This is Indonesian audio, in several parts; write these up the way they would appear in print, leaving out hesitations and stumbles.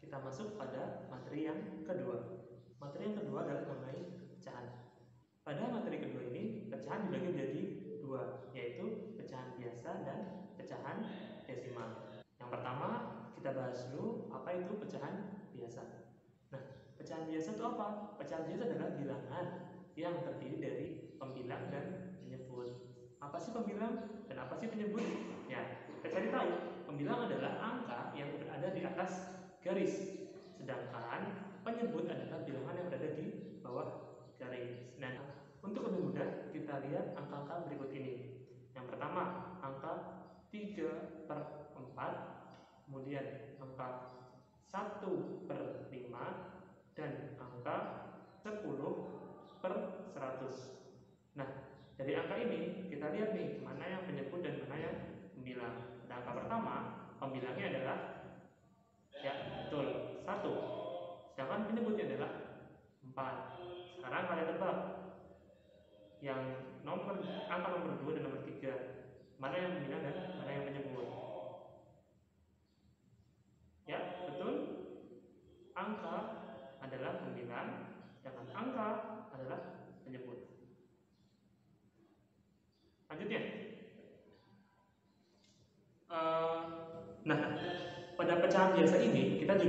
kita masuk pada materi yang kedua. Materi yang kedua adalah mengenai pecahan. Pada materi kedua ini, pecahan dibagi menjadi dua, yaitu pecahan biasa dan pecahan desimal. Yang pertama, kita bahas dulu apa itu pecahan biasa. Nah, pecahan biasa itu apa? Pecahan biasa adalah bilangan yang terdiri dari pembilang dan penyebut. Apa sih pembilang dan apa sih penyebut? Ya, kita cari tahu. Pembilang adalah angka yang berada di atas garis, sedangkan penyebut adalah bilangan yang berada di bawah garis. Nah, untuk lebih mudah kita lihat angka-angka berikut ini. Yang pertama, angka 3/4, kemudian angka 1/5, dan angka 10/100. Nah, dari angka ini kita lihat nih mana yang penyebut dan mana yang pembilang. Nah, angka pertama pembilangnya adalah betul 1, sedangkan penyebutnya adalah 4. Sekarang kalian tebak yang angka nomor 2 dan nomor 3, mana yang pembilang dan mana yang penyebut. Ya, betul, angka adalah pembilang, sedangkan angka adalah penyebut. Lanjutnya, nah, pada pecahan biasa ini kita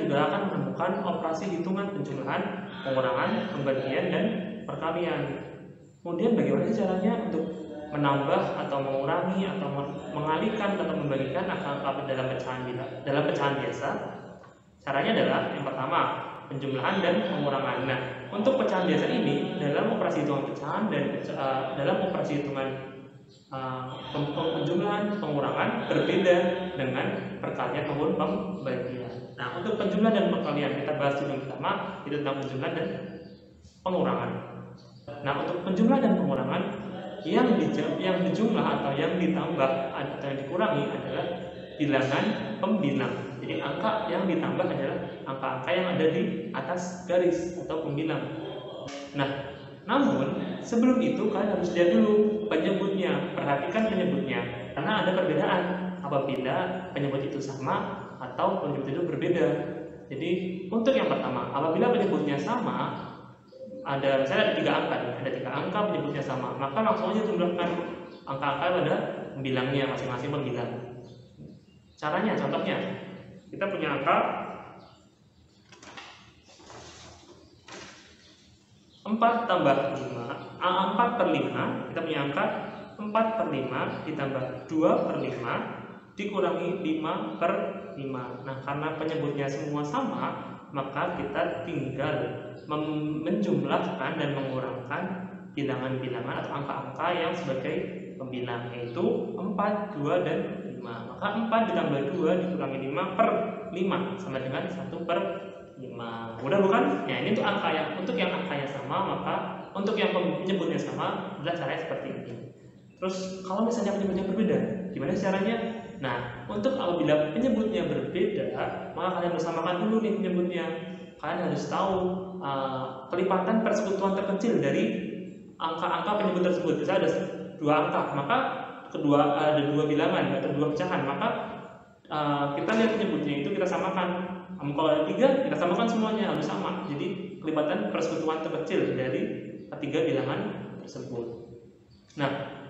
juga akan menemukan operasi hitungan penjumlahan, pengurangan, pembagian, dan perkalian. Kemudian bagaimana sih caranya untuk menambah atau mengurangi atau mengalihkan atau membagikan angka-angka dalam pecahan biasa? Caranya adalah yang pertama, penjumlahan dan pengurangan. Nah, untuk pecahan biasa ini dalam operasi hitungan pecahan dan dalam operasi hitungan penjumlahan, pengurangan berbeda dengan perkalian maupun pembagian. Nah, untuk penjumlahan dan perkalian kita bahas dulu yang pertama, itu tentang penjumlahan dan pengurangan. Nah, untuk penjumlahan dan pengurangan yang dijumlah atau yang ditambah atau yang dikurangi adalah bilangan pembilang. Jadi angka yang ditambah adalah angka-angka yang ada di atas garis atau pembilang. Nah, namun sebelum itu kalian harus lihat dulu penyebutnya. Perhatikan penyebutnya, karena ada perbedaan apabila penyebut itu sama atau penyebut itu berbeda. Jadi untuk yang pertama, apabila penyebutnya sama, misalnya ada tiga angka penyebutnya sama, maka langsung aja jumlahkan angka-angka pada pembilangnya masing-masing pembilang. Caranya, contohnya, kita punya angka 4/5, kita punya angka 4/5 ditambah 2/5 dikurangi 5/5. Nah, karena penyebutnya semua sama, maka kita tinggal menjumlahkan dan mengurangkan bilangan-bilangan atau angka-angka yang sebagai pembilang, yaitu 4, 2, dan 5. Maka 4 ditambah 2 dikurangi 5/5 sama dengan 1/5. Mudah bukan? Ya, ini untuk yang angkanya sama, maka untuk yang penyebutnya sama adalah caranya seperti ini. Terus kalau misalnya penyebutnya berbeda, gimana caranya? Nah, untuk apabila penyebutnya berbeda, maka kalian harus samakan dulu nih penyebutnya. Kalian harus tahu kelipatan persekutuan terkecil dari angka-angka penyebut tersebut. Misalnya ada 2 angka, maka ada 2 bilangan atau 2 pecahan, maka kita lihat penyebutnya itu kita samakan. Kalau ada 3, kita samakan semuanya, harus sama. Jadi kelipatan persekutuan terkecil dari ketiga bilangan tersebut. Nah,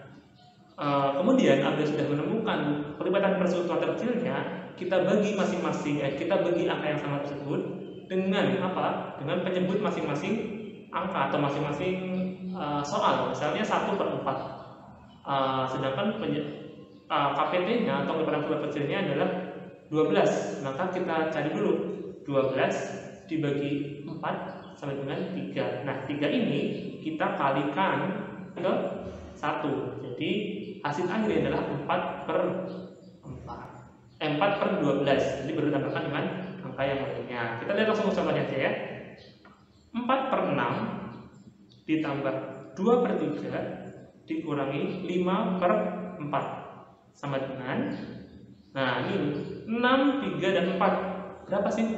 kemudian apabila sudah menemukan kelipatan persekutuan terkecilnya, kita bagi kita bagi angka yang sama tersebut dengan apa? Dengan penyebut masing-masing angka atau masing-masing soal. Misalnya 1/4. Sedangkan KPT-nya atau kelipatan terkecilnya adalah 12. Maka kita cari dulu 12 dibagi 4 sama dengan 3. Nah, 3 ini kita kalikan ke 1. Jadi hasil akhirnya adalah 4/12. Jadi baru ditambahkan dengan angka yang lainnya. Kita lihat langsung contohnya aja ya. 4/6 ditambah 2/3 dikurangi 5/4 sama dengan, nah ini 6, 3, dan 4. Berapa sih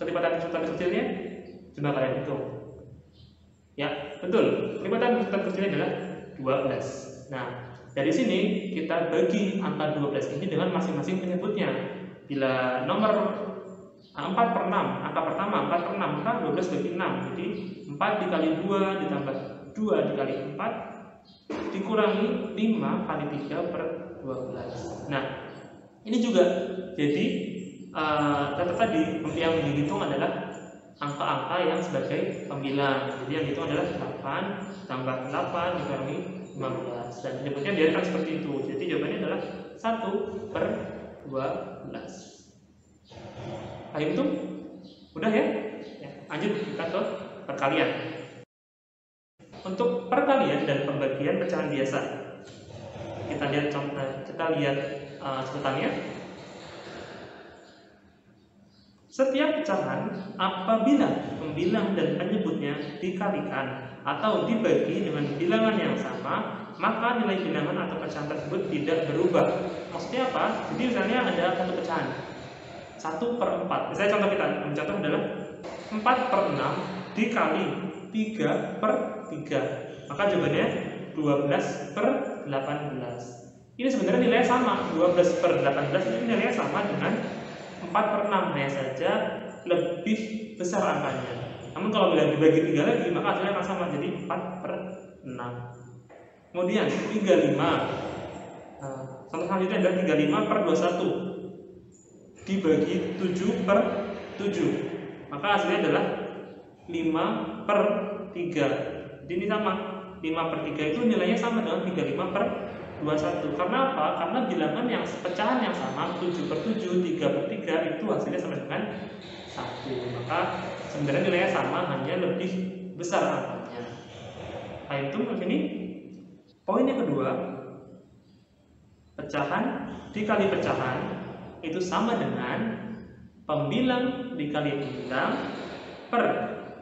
kelipatan persekutuan kecilnya? Coba kalian hitung. Ya, betul. Kelipatan persekutuan kecilnya adalah 12. Nah, dari sini kita bagi angka 12 ini dengan masing-masing penyebutnya. Bila nomor Nah, 4 per 6, angka pertama 4 per 6, maka 12 bagi 6. Jadi 4 dikali 2 ditambah 2 dikali 4 dikurangi 5 kali 3 per 12. Nah, ini juga jadi tadi yang dihitung adalah angka-angka yang sebagai pembilang. Jadi yang dihitung adalah 8 tambah 8 dikurangi 15. Dan penyebutnya biarkan seperti itu. Jadi jawabannya adalah 1 per 12. Paham itu? Udah ya? Lanjut kita ke perkalian. Untuk perkalian dan pembagian pecahan biasa, kita lihat contoh, kita lihat contohnya. Setiap pecahan apabila pembilang dan penyebutnya dikalikan atau dibagi dengan bilangan yang sama, maka nilai bilangan atau pecahan tersebut tidak berubah. Maksudnya apa? Jadi misalnya ada satu pecahan 1 per 4. Misalnya contoh adalah 4 per 6 dikali 3 per 3. Maka jawabannya 12 per 18. Ini sebenarnya nilainya sama. 12 per 18 ini nilainya sama dengan 4 per 6. Hanya saja lebih besar angkanya. Namun kalau bila dibagi 3 lagi, maka hasilnya akan sama. Jadi 4 per 6. Kemudian 35. Contoh selanjutnya adalah 35 per 21 dibagi 7 per 7, maka hasilnya adalah 5 per 3. Jadi ini sama, 5 per 3 itu nilainya sama dengan 35 per 21. Karena apa? Karena bilangan yang pecahan yang sama 7 per 7, 3 per 3 itu hasilnya sama dengan 1. Maka sebenarnya nilainya sama, hanya lebih besar angkanya. Nah itu ini poin yang kedua, pecahan dikali pecahan itu sama dengan pembilang dikali pembilang per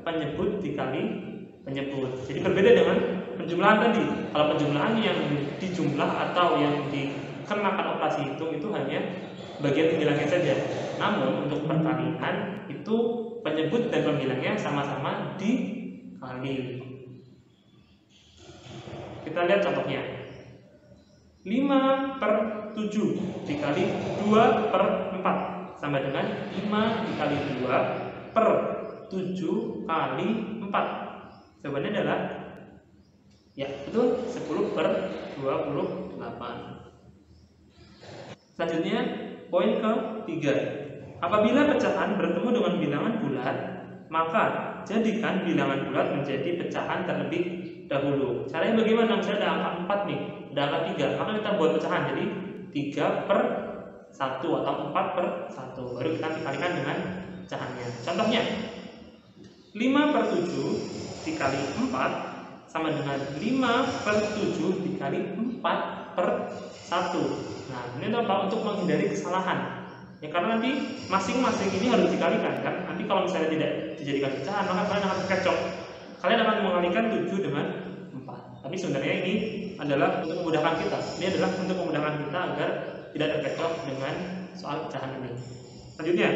penyebut dikali penyebut. Jadi berbeda dengan penjumlahan tadi. Kalau penjumlahan yang dijumlah atau yang dikenakan operasi hitung itu hanya bagian pembilangnya saja. Namun untuk perkalian itu penyebut dan pembilangnya sama-sama dikali. Kita lihat contohnya. 5 per 7 dikali 2 per 4 sama dengan 5 dikali 2 per 7 kali 4. Jawabannya adalah ya betul 10 per 28. Selanjutnya poin ketiga, apabila pecahan bertemu dengan bilangan bulat, maka jadikan bilangan bulat menjadi pecahan terlebih dahulu. Caranya bagaimana? Misalnya ada angka 4 nih, ada angka 3, maka kita buat pecahan jadi 3 per 1 atau 4 per 1. Baru kita dikalikan dengan pecahannya. Contohnya 5 per 7 dikali 4 sama dengan 5 per 7 dikali 4 per 1. Nah ini apa? Untuk menghindari kesalahan. Ya karena nanti masing-masing ini harus dikalikan kan. Nanti kalau misalnya tidak dijadikan pecahan, maka kalian akan terkecoh. Kalian akan mengalikan 7 dengan 4. Tapi sebenarnya ini adalah untuk memudahkan kita. Ini adalah untuk memudahkan kita agar tidak terkecoh dengan soal pecahan ini. Selanjutnya,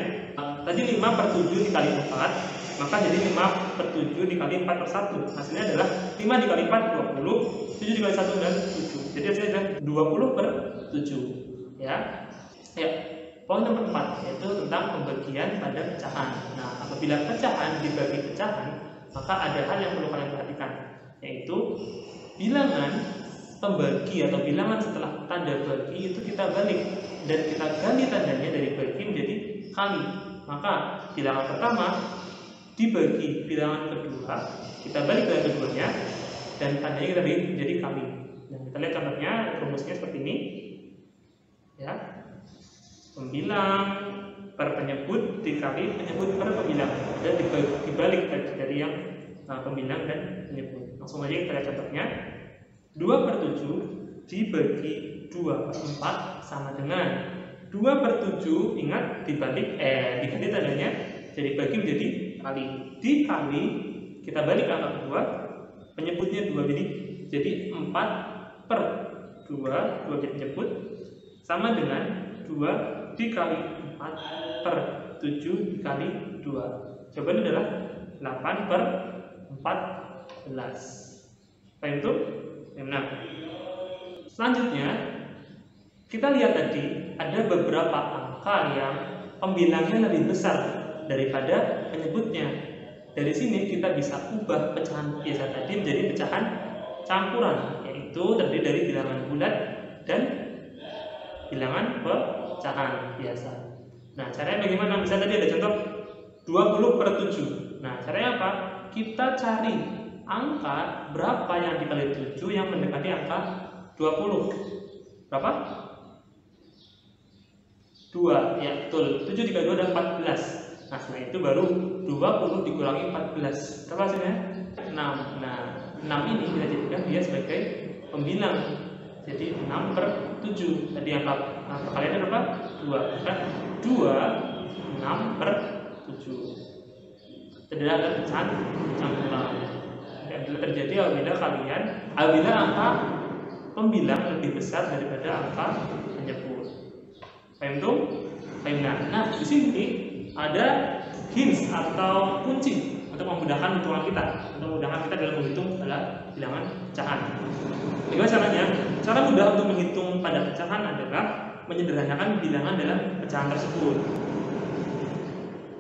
tadi 5 per 7 dikali 4, maka jadi 5 per 7 dikali 4 per 1. Hasilnya adalah 5 dikali 4, 20, 7 dikali 1 dan 7. Jadi hasilnya adalah 20 per 7. Ya. Poin nomor 4 yaitu tentang pembagian pada pecahan. Nah, apabila pecahan dibagi pecahan, maka ada hal yang perlu kalian perhatikan, yaitu bilangan pembagi atau bilangan setelah tanda bagi itu kita balik dan kita ganti tandanya dari bagi menjadi kali. Maka bilangan pertama dibagi bilangan kedua, kita balik bilangan keduanya dan tandanya kita bagi menjadi kali. Dan kita lihat contohnya, rumusnya seperti ini. Ya. Pembilang per penyebut dikali penyebut per pembilang dan dibalik dari yang pembilang dan penyebut. Langsung aja kita lihat contohnya. 2 per 7 dibagi 2 per 4 sama dengan 2 per 7, ingat dibalik diganti tandanya jadi bagi menjadi kali. Dikali kita balik angka kedua, penyebutnya 2 jadi 4 per 2 jadi penyebut sama dengan 2 dikali 4 per 7 dikali 2. Jawabannya adalah 8 per 14. Paham itu? Nah, selanjutnya kita lihat tadi ada beberapa angka yang pembilangnya lebih besar daripada penyebutnya. Dari sini kita bisa ubah pecahan biasa tadi menjadi pecahan campuran, yaitu terdiri dari bilangan bulat dan bilangan pecahan biasa. Nah, caranya bagaimana? Bisa tadi ada contoh 20/7. Nah, caranya apa? Kita cari angka berapa yang dikali 7 yang mendekati angka 20. Berapa? 2, ya betul. 7 dikali 2 adalah 14. Nah, setelah itu baru 20 dikurangi 14. Berapa hasilnya? 6. Nah, 6 ini kita jadikan dia sebagai pembilang. Jadi 6/7. Tadi angka perkaliannya berapa? 2. Maka 2 6/7. Tidak ada pecahan campuran. Dan bila terjadi apabila angka pembilang lebih besar daripada angka penyebut. Paham tuh? Nah, di sini ada hints atau kunci untuk memudahkan hitungan kita, dalam menghitung pada bilangan pecahan. Bagaimana caranya? Cara mudah untuk menghitung pada pecahan adalah menyederhanakan bilangan dalam pecahan tersebut.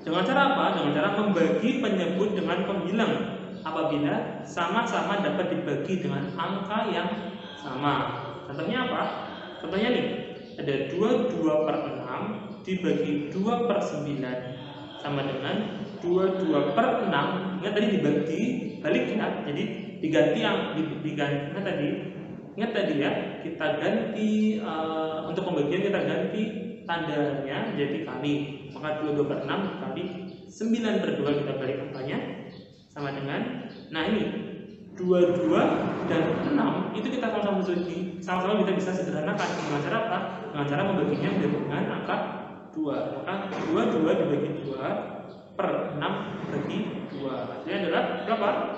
Dengan cara apa? Dengan cara membagi penyebut dengan pembilang apabila sama-sama dapat dibagi dengan angka yang sama. Contohnya apa? Contohnya nih, ada 22/6 dibagi 2/9 sama dengan 22/6. Ingat tadi dibagi balik ya, jadi diganti ingat tadi ya, kita ganti untuk pembagian kita ganti tandanya jadi kali. Maka 22/6 kali 9/2 kita balik angkanya sama dengan, nah ini 22 dan 6 itu kita sama-sama kita bisa sederhanakan dengan cara apa? Dengan cara membaginya dengan angka 2. Maka 22 dibagi 2/6 bagi 2. Hasilnya adalah berapa?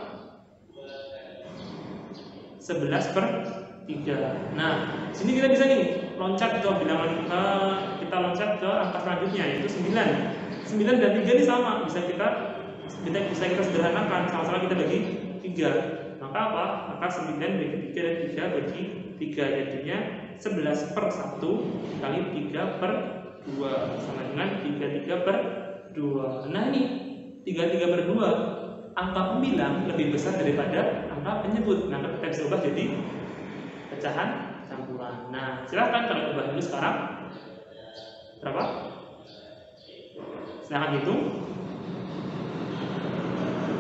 11/3. Nah, sini kita bisa nih loncat ke bilangan, kita loncat ke angka selanjutnya yaitu 9. 9 dan 3 ini sama, bisa kita sederhanakan, sama-sama kita bagi 3. Maka apa? Maka 9 bagi 3 dan 3 bagi 3, jadinya 11/1 kali 3/2 sama dengan 33/2. Nah, ini 33/2, angka pembilang lebih besar daripada angka penyebut. Nah, kita bisa ubah jadi pecahan campuran. Nah, silahkan kalian ubah dulu sekarang. Berapa? Silahkan hitung.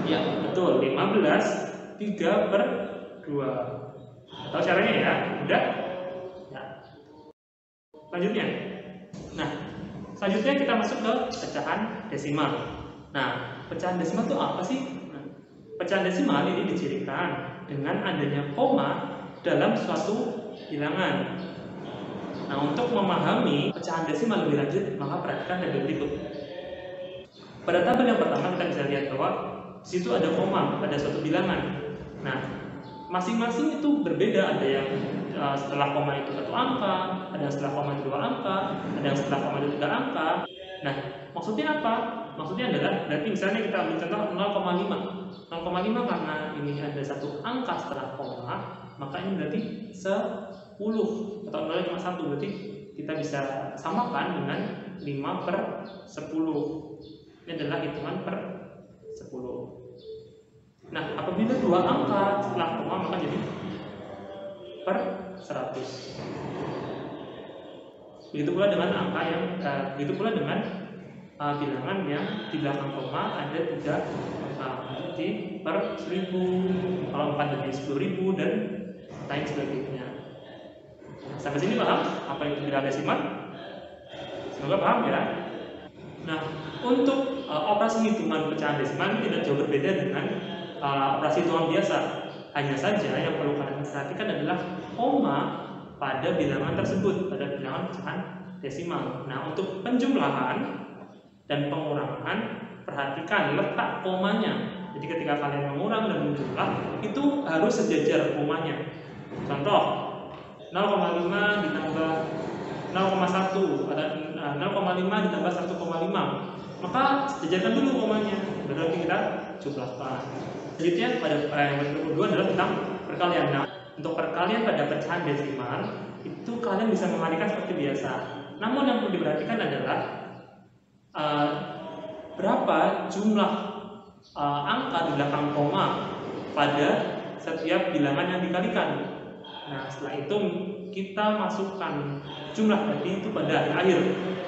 Ya, betul, 15/3/2. Tahu caranya ya? Udah? Ya. Selanjutnya. Nah, selanjutnya kita masuk ke pecahan desimal. Nah, pecahan desimal itu apa sih? Nah, pecahan desimal ini dicirikan dengan adanya koma dalam suatu bilangan. Nah, untuk memahami pecahan desimal lebih lanjut, maka perhatikan tabel berikut. Pada tabel yang pertama kita bisa lihat bahwa di situ ada koma pada suatu bilangan. Nah, masing-masing itu berbeda. Ada yang setelah koma itu 1 angka, ada yang setelah koma itu 2 angka, ada yang setelah koma itu 3 angka. Nah, maksudnya apa? Maksudnya adalah berarti misalnya kita ambil contoh 0,5. 0,5 karena ini ada 1 angka setelah koma, maka ini berarti 10 atau 0 cuma 1, berarti kita bisa samakan dengan 5/10. Ini adalah hitungan per 10. Nah, apabila 2 angka setelah koma maka jadi per 100. Begitu pula dengan angka yang bilangan yang di belakang koma ada 3 angka, jadi per 1000, kalau 4 jadi 10.000 dan lain sebagainya. Sampai sini paham apa itu bilangan desimal? Semoga paham ya. Nah, untuk operasi hitungan pecahan desimal tidak jauh berbeda dengan operasi hitungan biasa. Hanya saja yang perlu kalian perhatikan adalah koma pada bilangan tersebut, pada bilangan pecahan desimal. Nah, untuk penjumlahan dan pengurangan, perhatikan letak komanya. Jadi ketika kalian mengurang dan menjumlah, itu harus sejajar komanya. Contoh, 0,5 ditambah 0,1 atau 0,5 ditambah 1,5, maka sejajarkan dulu komanya, baru kita jumlahkan. Selanjutnya pada yang kedua adalah tentang perkalian. Nah, untuk perkalian pada pecahan desimal itu kalian bisa mengalihkan seperti biasa. Namun yang perlu diperhatikan adalah berapa jumlah angka di belakang koma pada setiap bilangan yang dikalikan. Nah, setelah itu kita masukkan jumlah tadi itu pada akhir.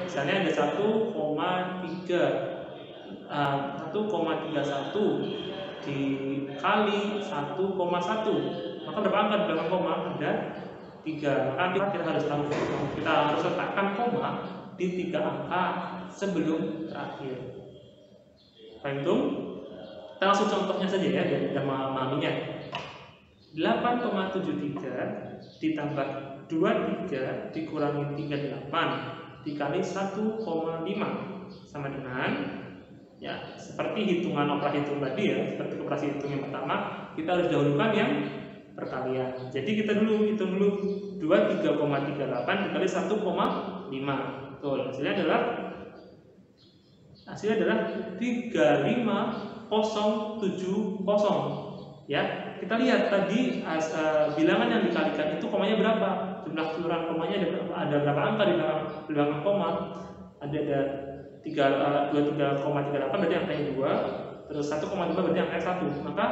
Misalnya ada 1,31 dikali 1,1. Maka berapa angka di belakang koma? Ada 3. Maka kita harus tahu, kita harus letakkan koma di 3 angka sebelum terakhir. Baik, itu kita langsung contohnya saja ya, biar kita memahaminya. 8,73 ditambah 23 dikurangi 38 dikali 1,5 sama dengan, ya seperti hitungan operasi hitung tadi ya, seperti operasi hitung yang pertama, kita harus dahulukan yang perkalian. Jadi kita hitung dulu 23,38 dikali 1,5. Betul, hasilnya adalah 35070 ya. Kita lihat tadi bilangan yang dikalikan itu komanya berapa, jumlah keseluruhan komanya ada berapa angka di belakang koma. Ada 23,38 berarti angkanya 2, terus 1,5 berarti angkanya 1. Maka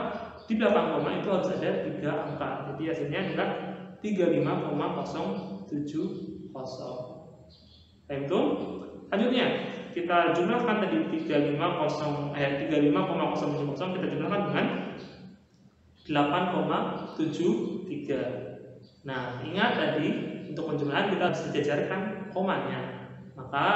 di belakang koma itu harus ada 3 angka. Jadi hasilnya adalah 35,070. Itu selanjutnya kita jumlahkan tadi 35,070 kita jumlahkan dengan 8,73. Nah, ingat tadi untuk penjumlahan kita harus sejajarkan komanya. Maka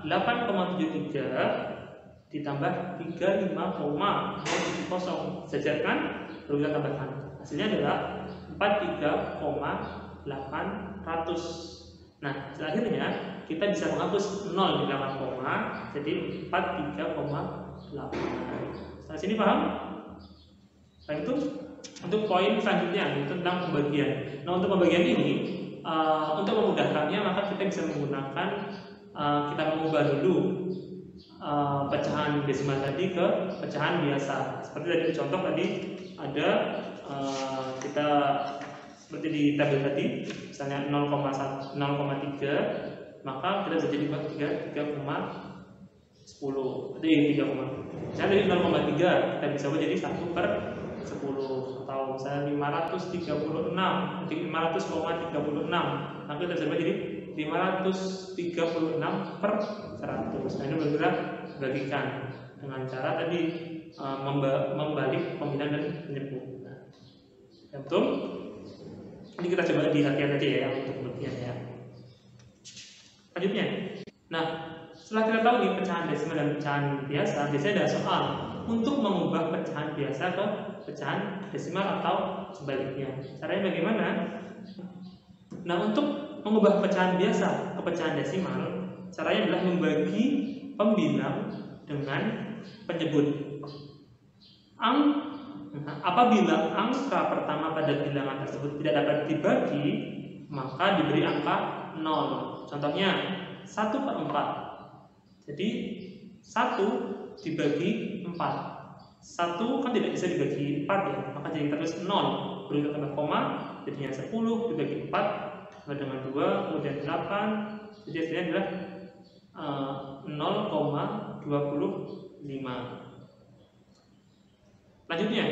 8,73 ditambah 35,070 sejajarkan, lalu kita tambahkan. Hasilnya adalah 43,800. Nah, akhirnya kita bisa menghapus 0 di belakang koma, jadi 43,8. Sampai sini paham? Nah, itu untuk poin selanjutnya, itu tentang pembagian. Nah, untuk pembagian ini, untuk memudahkannya, maka kita bisa menggunakan, kita mengubah dulu pecahan desimal tadi ke pecahan biasa. Seperti tadi contoh tadi ada kita seperti di tabel tadi, misalnya 0,3, maka kita bisa jadi 3,10. Jadi 3, misalnya dari 0,3 kita bisa buat jadi 1/10, atau misalnya 536, jadi 500,36, maka kita bisa buat jadi 536/100. Nah, ini berbeda bagikan dengan cara tadi membalik pembinaan dan penyebut. Nah, betul. Ini kita coba dihatikan aja ya untuk pembagian ya. Selanjutnya, nah setelah kita tahu nih pecahan desimal dan pecahan biasa, biasanya ada soal untuk mengubah pecahan biasa ke pecahan desimal atau sebaliknya. Caranya bagaimana? Nah, untuk mengubah pecahan biasa ke pecahan desimal, caranya adalah membagi pembilang dengan penyebut. Apabila angka pertama pada bilangan tersebut tidak dapat dibagi, maka diberi angka 0. Contohnya 1/4. Jadi 1 dibagi 4. 1 kan tidak bisa dibagi 4 ya, maka jadi terus 0. Beri tambah koma, jadinya 10 dibagi 4 sama dengan 2, kemudian 8. Jadi hasilnya adalah 0,25. Selanjutnya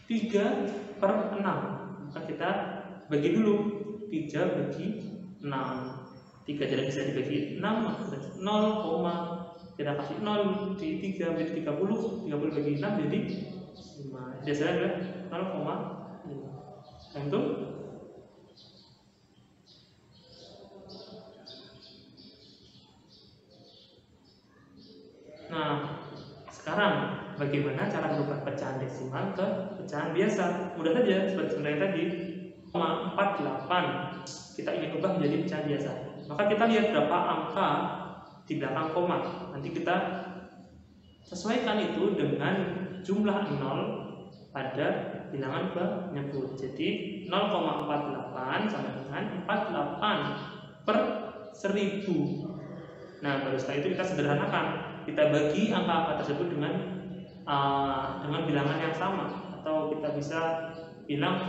3/6. Maka kita bagi dulu 3 bagi 6. 3 tidak bisa dibagi 6, maka 0, kita kasih 0 di 3 menjadi 30, 30 bagi 6 jadi 5. Biasanya adalah 0,5. Itu nah, sekarang bagaimana cara merubah pecahan desimal ke pecahan biasa? Mudah saja, seperti sebenarnya tadi 0,48 kita ingin ubah menjadi pecahan biasa. Maka kita lihat berapa angka di belakang koma. Nanti kita sesuaikan itu dengan jumlah 0 pada bilangan penyebut. Jadi 0,48 sama dengan 48/1000. Nah, baru setelah itu kita sederhanakan. Kita bagi angka-angka tersebut dengan bilangan yang sama, atau kita bisa bilang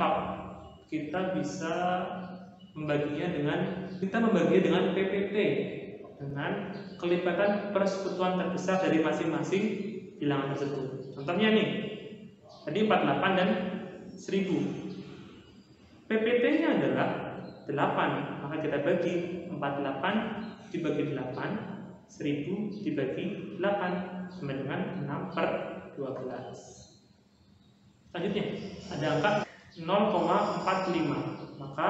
kita bisa membaginya dengan PPP. dengan kelipatan persekutuan terbesar dari masing-masing bilangan tersebut. Contohnya nih, tadi 48 dan 1000. PPT-nya adalah 8, maka kita bagi 48 dibagi 8, 1000 dibagi 8, sama dengan 6/12. Selanjutnya, ada angka 0,45, maka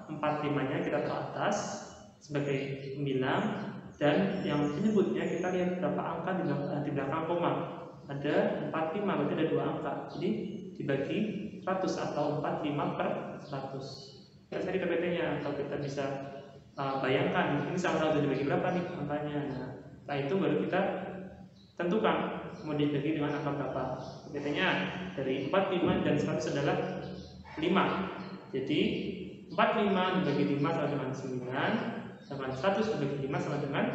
45-nya kita taruh atas sebagai pembilang, dan yang penyebutnya kita lihat berapa angka di belakang koma. Ada 45, berarti ada 2 angka, jadi dibagi 100 atau 45/100. Kita cari PPT-nya, atau kita bisa bayangkan ini sama-sama dibagi berapa nih angkanya. Nah, setelah itu baru kita tentukan mau dibagi dengan angka berapa. PPT-nya dari 45 dan 100 adalah 5. Jadi 45 dibagi 5 sama dengan 9, sama 100 dibagi 5 sama dengan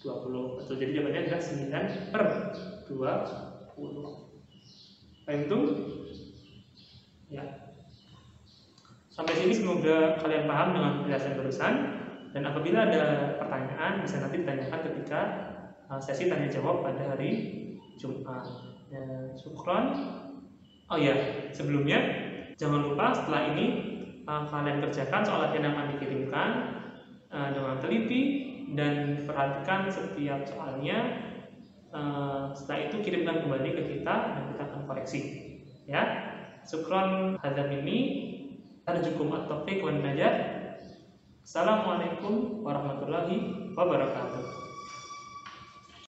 20. Betul, jadi jawabannya adalah 9/20. Paham itu? Ya. Sampai sini semoga kalian paham dengan penjelasan barusan, dan apabila ada pertanyaan bisa nanti ditanyakan ketika sesi tanya jawab pada hari Jumat. Ya, syukron. Oh ya, sebelumnya jangan lupa setelah ini kalian kerjakan soal latihan yang akan dikirimkan dengan teliti dan perhatikan setiap soalnya. Setelah itu kirimkan kembali ke kita dan kita akan koreksi. Ya, syukron hadam ini. Arjukum at-taufiq wan najah. Assalamualaikum warahmatullahi wabarakatuh.